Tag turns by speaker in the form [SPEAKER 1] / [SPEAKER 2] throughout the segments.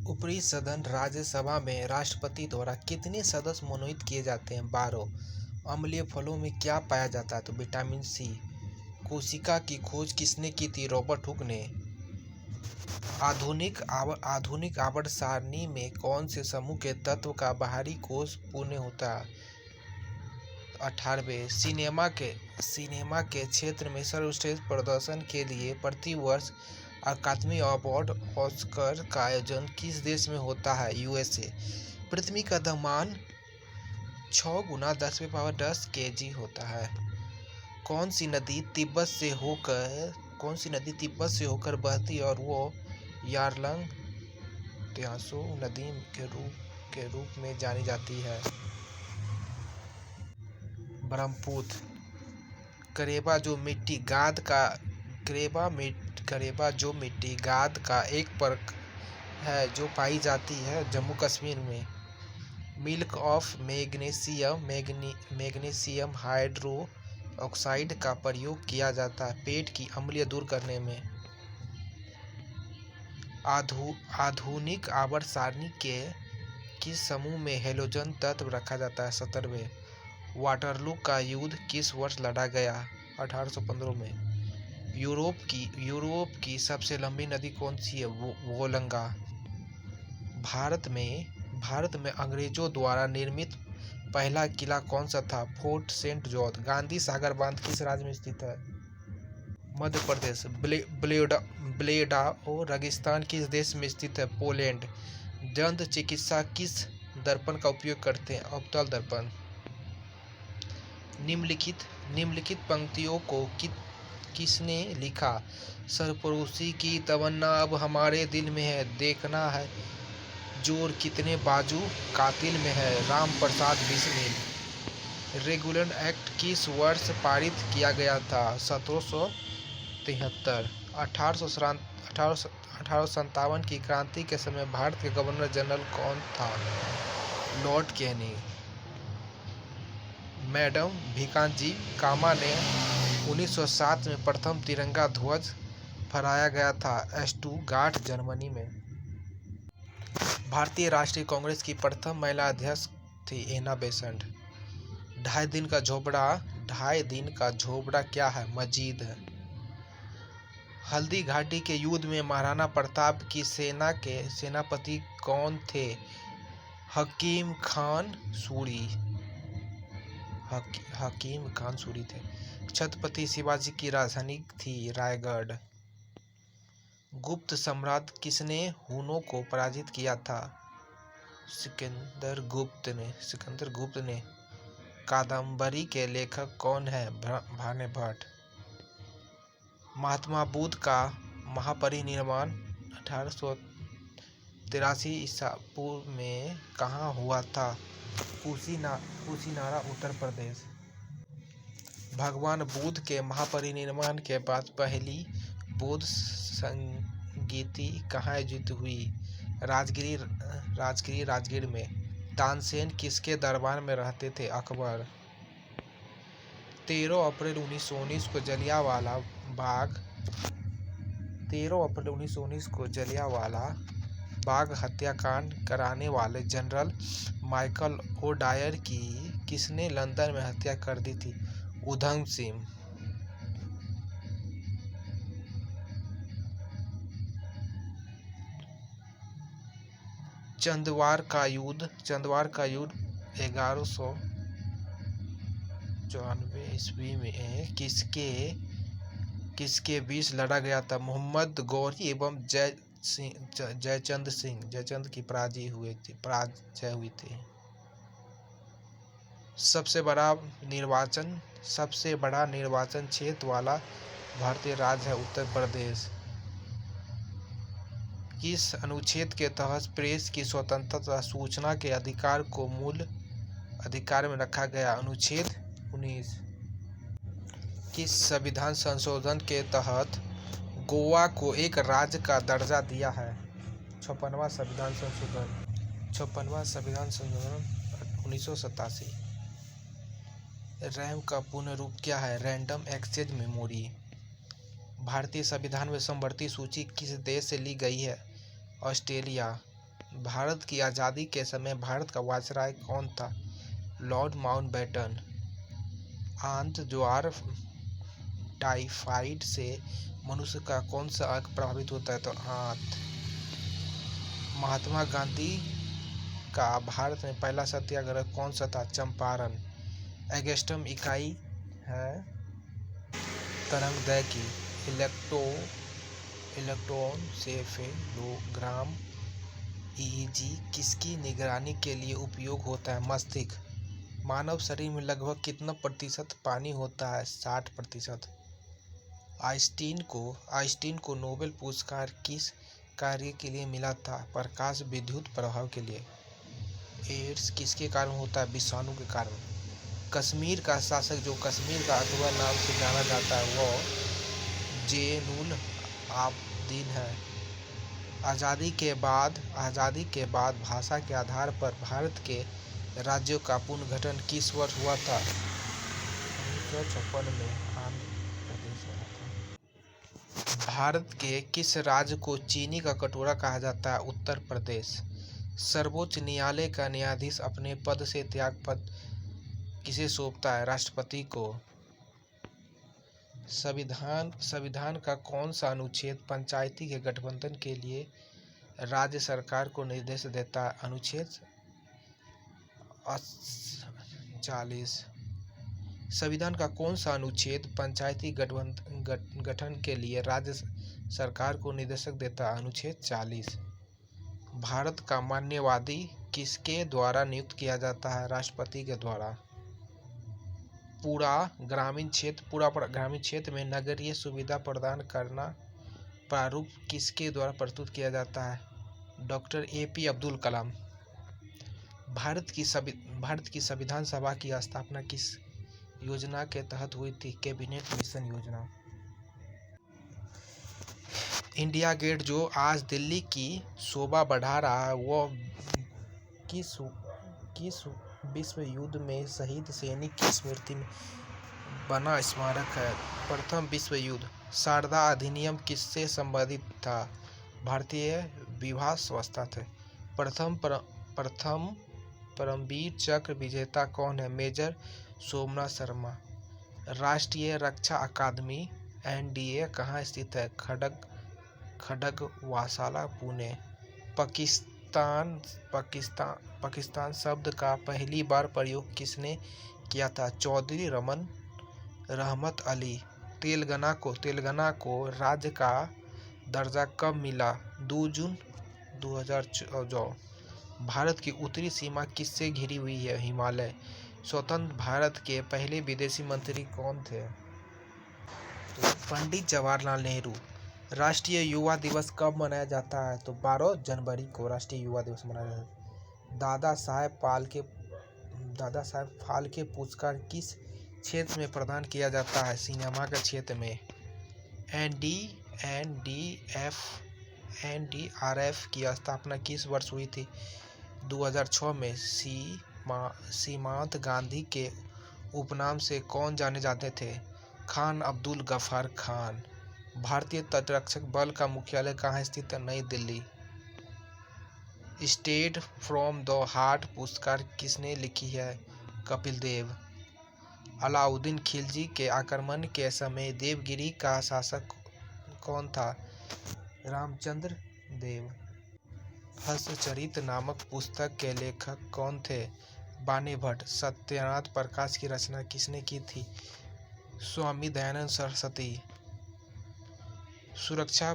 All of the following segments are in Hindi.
[SPEAKER 1] ऊपरी सदन राज्यसभा में राष्ट्रपति द्वारा कितने सदस्य मनोनीत किए जाते हैं? 12। अम्लीय फलों में क्या पाया जाता है? तो विटामिन सी। कोशिका की खोज किसने की थी? रॉबर्ट हुक ने। आधुनिक आवर्त सारणी में कौन से समूह के तत्व का बाहरी कोश पूर्ण होता है? 18वें। सिनेमा के क्षेत्र में सर्वश्रेष्ठ प्रदर्शन के लिए प्रतिवर्ष अकादमी अवार्ड ऑस्कर का आयोजन किस देश में होता है? यूएसए। पृथ्वी का द्रव्यमान 6 × 10⁻10 kg होता है। कौन सी नदी तिब्बत से होकर बहती है और वो यारलंग त्सांग नदी के रूप में जानी जाती है? ब्रह्मपुत्र। करेबा जो मिट्टी गाद का एक प्रकार है जो पाई जाती है जम्मू कश्मीर में। मिल्क ऑफ मैग्नीशियम हाइड्रोक्साइड का प्रयोग किया जाता है पेट की अम्लीय दूर करने में। आधुनिक आवर्त सारणी के किस समूह में हैलोजन तत्व रखा जाता है? 17वें। वाटरलू का युद्ध किस वर्ष लड़ा गया? 1815 में। यूरोप की सबसे लंबी नदी कौन सी है? वोल्गा। भारत में अंग्रेजों द्वारा निर्मित पहला किला कौन सा था? Fort Saint George. Gandhi Sagar बांध किस राज्य में स्थित है? मध्य प्रदेश। ब्लेडाओ रेगिस्तान किस देश में स्थित है? पोलैंड। दंत चिकित्सा किस दर्पण का उपयोग करते हैं? अवतल दर्पण। निम्नलिखित पंक्तियों को किसने लिखा? सरफरोशी की तमन्ना अब हमारे दिल में है, देखना है जोर कितने बाजू कातिल में है। राम प्रसाद बिस्मिल। रेगुलेशन एक्ट किस वर्ष पारित किया गया था? 1773। 1857 की क्रांति के समय भारत के गवर्नर जनरल कौन था? Lord Canning. मैडम भिकाजी कामा ने 1907 में प्रथम तिरंगा ध्वज फहराया गया था स्टुटगार्ट जर्मनी में। भारतीय राष्ट्रीय कांग्रेस की प्रथम महिला अध्यक्ष थी एना बेसेंट। 2.5 दिन का झोपड़ा क्या है? मस्जिद है। हल्दी घाटी के युद्ध में महाराणा प्रताप की सेना के सेनापति कौन थे? हकीम खान सूरी थे। छत्रपति शिवाजी की राजधानी थी रायगढ़। गुप्त सम्राट किसने हुनों को पराजित किया था? सिकंदर गुप्त ने। कादम्बरी के लेखक कौन है? भानुभट्ट। महात्मा बुद्ध का महापरिनिर्वाण 1883 ईसा पूर्व में कहाँ हुआ था? कुशीनारा उत्तर प्रदेश। भगवान बुद्ध के महापरिनिर्वाण के बाद पहली बौद्ध संगीति कहाँ आयोजित हुई? राजगीर में। तानसेन किसके दरबार में रहते थे? अकबर। 13 अप्रैल 1919 को जलियांवाला बाग हत्याकांड कराने वाले जनरल माइकल ओडायर की किसने लंदन में हत्या कर दी थी? उधम सिंह। चंदवार का युद्ध 1194 ईस्वी में किसके बीच लड़ा गया था? मोहम्मद गौरी एवं जयचंद की पराजय हुई थी। सबसे बड़ा निर्वाचन क्षेत्र वाला भारतीय राज्य है उत्तर प्रदेश। किस अनुच्छेद के तहत प्रेस की स्वतंत्रता सूचना के अधिकार को मूल अधिकार में रखा गया? अनुच्छेद 19। किस संविधान संशोधन के तहत गोवा को एक राज्य का दर्जा दिया है? 56वां संविधान संशोधन 1987। रैम का पूर्ण रूप क्या है? Random access memory. भारतीय संविधान में समवर्ती सूची किस देश से ली गई है? ऑस्ट्रेलिया। भारत की आज़ादी के समय भारत का वायसराय कौन था? Lord Mountbatten. आंत ज्वार टाइफाइड से मनुष्य का कौन सा अंग प्रभावित होता है? तो आंत। महात्मा गांधी का भारत में पहला सत्याग्रह कौन सा था? चंपारण। एंगस्ट्रॉम इकाई है तरंगदैर्घ्य की। इलेक्ट्रोएन्सेफेलोग्राम ईईजी किसकी निगरानी के लिए उपयोग होता है? मस्तिष्क। मानव शरीर में लगभग कितना प्रतिशत पानी होता है? 60%। आइंस्टीन को नोबेल पुरस्कार किस कार्य के लिए मिला था? प्रकाश विद्युत प्रभाव के लिए। एड्स किसके कारण होता है? विषाणु के कारण। कश्मीर का शासक जो कश्मीर का अकबर नाम से जाना जाता है वो ज़ैनुल आबदीन है। आज़ादी के बाद भाषा के आधार पर भारत के राज्यों का पुनर्गठन किस वर्ष हुआ था? 1956 में आंध्र प्रदेश बना था। भारत के किस राज्य को चीनी का कटोरा कहा जाता है? उत्तर प्रदेश। सर्वोच्च न्यायालय का न्यायाधीश अपने पद से त्यागपत्र किसे सौंपता है? राष्ट्रपति को। संविधान का कौन सा अनुच्छेद पंचायती के गठबंधन के लिए राज्य सरकार को निर्देश देता है? अनुच्छेद 40। संविधान का कौन सा अनुच्छेद पंचायती गठन के लिए राज्य सरकार को निर्देश देता है? अनुच्छेद 40। भारत का मान्यवादी किसके द्वारा नियुक्त किया जाता है? राष्ट्रपति के द्वारा। पूरा ग्रामीण क्षेत्र में नगरीय सुविधा प्रदान करना प्रारूप किसके द्वारा प्रस्तुत किया जाता है? Doctor AP Abdul Kalam. भारत की संविधान सभा की स्थापना किस योजना के तहत हुई थी? कैबिनेट मिशन योजना। इंडिया गेट जो आज दिल्ली की शोभा बढ़ा रहा है वो किस विश्व युद्ध में शहीद सैनिक की स्मृति में बना स्मारक है? प्रथम विश्व युद्ध। शारदा अधिनियम किससे संबंधित था? भारतीय विवाह व्यवस्था थे। प्रथम परमवीर चक्र विजेता कौन है? मेजर सोमनाथ शर्मा। राष्ट्रीय रक्षा अकादमी एनडीए कहाँ स्थित है? खड़गवासला, पुणे। पाकिस्तान शब्द का पहली बार प्रयोग किसने किया था? चौधरी रहमत अली। तेलंगाना को राज्य का दर्जा कब मिला? 2 जून 2014। भारत की उत्तरी सीमा किससे घिरी हुई है? हिमालय। स्वतंत्र भारत के पहले विदेशी मंत्री कौन थे? पंडित जवाहरलाल नेहरू। राष्ट्रीय युवा दिवस कब मनाया जाता है? तो 12 जनवरी को राष्ट्रीय युवा दिवस मनाया जाता है। दादा साहेब फाल्के पुरस्कार किस क्षेत्र में प्रदान किया जाता है? सिनेमा के क्षेत्र में। एनडीआरएफ की स्थापना किस वर्ष हुई थी? 2006 में। सीमांत गांधी के उपनाम से कौन जाने जाते थे? खान अब्दुल गफ्फार खान। भारतीय तटरक्षक बल का मुख्यालय कहाँ स्थित है? नई Delhi. Straight from the heart पुरस्कार किसने लिखी है? कपिल देव। अलाउद्दीन खिलजी के आक्रमण के समय देवगिरी का शासक कौन था? रामचंद्र देव। हंसचरित नामक पुस्तक के लेखक कौन थे? बाणभट्ट। सत्यनाथ प्रकाश की रचना किसने की थी? स्वामी दयानंद सरस्वती। सुरक्षा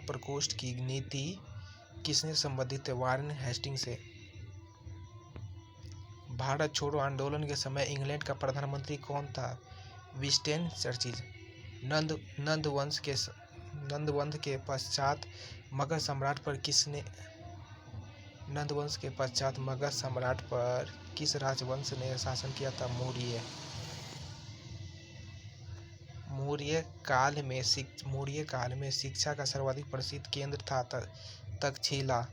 [SPEAKER 1] प्रकोष्ठ की नीति किसने संबंधित है? वारेन हेस्टिंग्स से। भारत छोड़ो आंदोलन के समय इंग्लैंड का प्रधानमंत्री कौन था? Winston Churchill. नंद वंश के पश्चात मगध सम्राट पर किस राजवंश ने शासन किया था? मौर्य काल में शिक्षा का सर्वाधिक प्रसिद्ध केंद्र था तक्षशिला।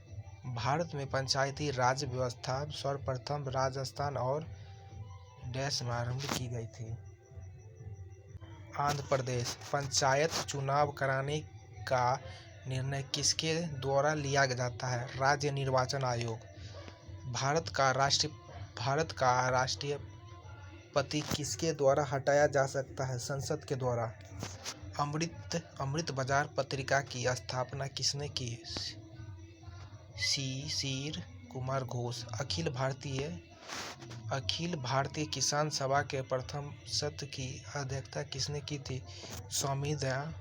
[SPEAKER 1] भारत में पंचायती राज व्यवस्था सर्वप्रथम राजस्थान और देश में आरंभ की गई थी। आंध्र प्रदेश। पंचायत चुनाव कराने का निर्णय किसके द्वारा लिया जाता है? राज्य निर्वाचन आयोग। भारत का राष्ट्रपति किसके द्वारा हटाया जा सकता है? संसद के द्वारा। अमृत बाजार पत्रिका की स्थापना किसने की? शिशिर कुमार घोष। अखिल भारतीय किसान सभा के प्रथम सत्र की अध्यक्षता किसने की थी? स्वामी दयानंद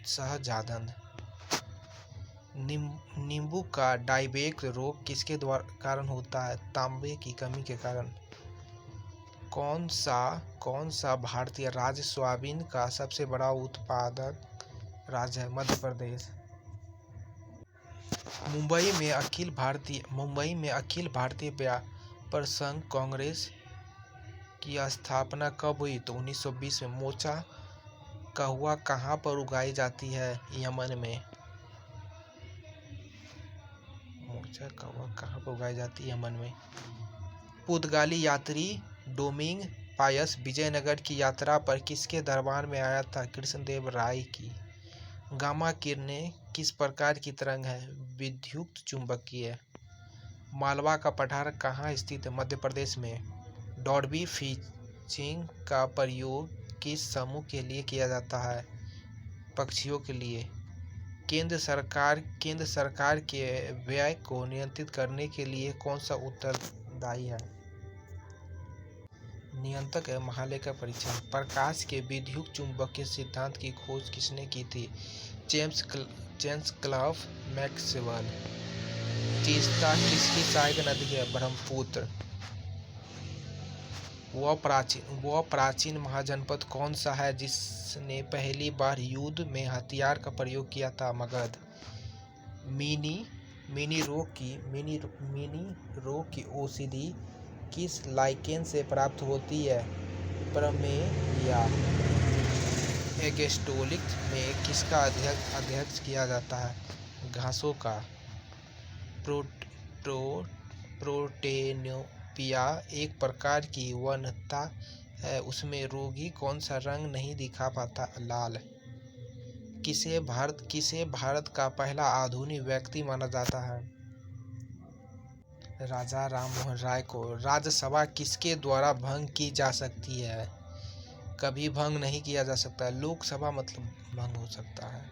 [SPEAKER 1] सहजानंद। नींबू का डायबेटिक रोग किसके कारण होता है? तांबे की कमी के कारण। कौन सा भारतीय राज्य सोयाबीन का सबसे बड़ा उत्पादक राज्य है? मध्य प्रदेश। मुंबई में अखिल भारतीय व्यापार संघ कांग्रेस की स्थापना कब हुई? तो 1920 में। मोचा कहवा कहाँ पर उगाई जाती है? यमन में। मोचा कहवा कहाँ पर उगाई जाती है? यमन में। पुर्तगाली यात्री डोमिंग पायस विजयनगर की यात्रा पर किसके दरबार में आया था? कृष्णदेव राय की। गामा किरणें किस प्रकार की तरंग है? विद्युत चुंबकीय। मालवा का पठार कहाँ स्थित है? मध्य प्रदेश में। डॉल्बी फिशिंग का प्रयोग किस समूह के लिए किया जाता है? पक्षियों के लिए। केंद्र सरकार के व्यय को नियंत्रित करने के लिए कौन सा उत्तरदायी है? नियंत्रक है महालेखा परीक्षक। प्रकाश के विद्युत चुंबकीय सिद्धांत की खोज किसने की थी? James clerk Maxwell. तीस्ता किसकी सहायक नदी है? ब्रह्मपुत्र। वह प्राचीन महाजनपद कौन सा है जिसने पहली बार युद्ध में हथियार का प्रयोग किया था? मगध। मिनी रोग की औषधि किस लाइकेन से प्राप्त होती है? ब्रोमेलिया। एगेस्टोलिक में किसका अध्ययन किया जाता है? घासों का। प्रोटेनोपिया एक प्रकार की वन्यता है, उसमें रोगी कौन सा रंग नहीं दिखा पाता? लाल। किसे भारत का पहला आधुनिक व्यक्ति माना जाता है? राजा राममोहन राय को। राज्यसभा किसके द्वारा भंग की जा सकती है? कभी भंग नहीं किया जा सकता। लोकसभा मतलब भंग हो सकता है,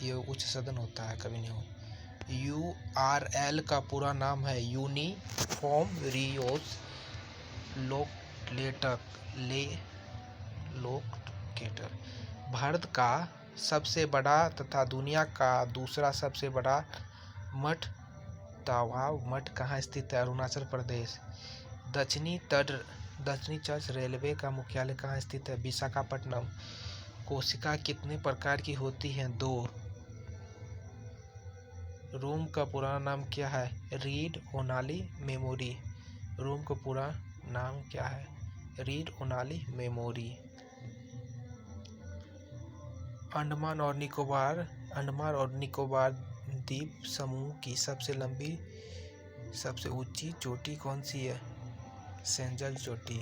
[SPEAKER 1] ये उच्च सदन होता है, कभी नहीं हो। यूआरएल का पूरा नाम है यूनिफॉर्म रिसोर्स लोकेटर। भारत का सबसे बड़ा तथा दुनिया का दूसरा सबसे बड़ा मठ तवाव मठ कहाँ स्थित है? अरुणाचल प्रदेश। दक्षिणी तट रेलवे का मुख्यालय कहाँ स्थित है? विशाखापट्टनम। कोशिका कितने प्रकार की होती हैं? 2। रोम का पूरा नाम क्या है? Read ओनाली memory. रोम का पूरा नाम क्या है? Read ओनाली memory. अंडमान और निकोबार द्वीप समूह की सबसे ऊंची चोटी कौन सी है? सेंजल चोटी।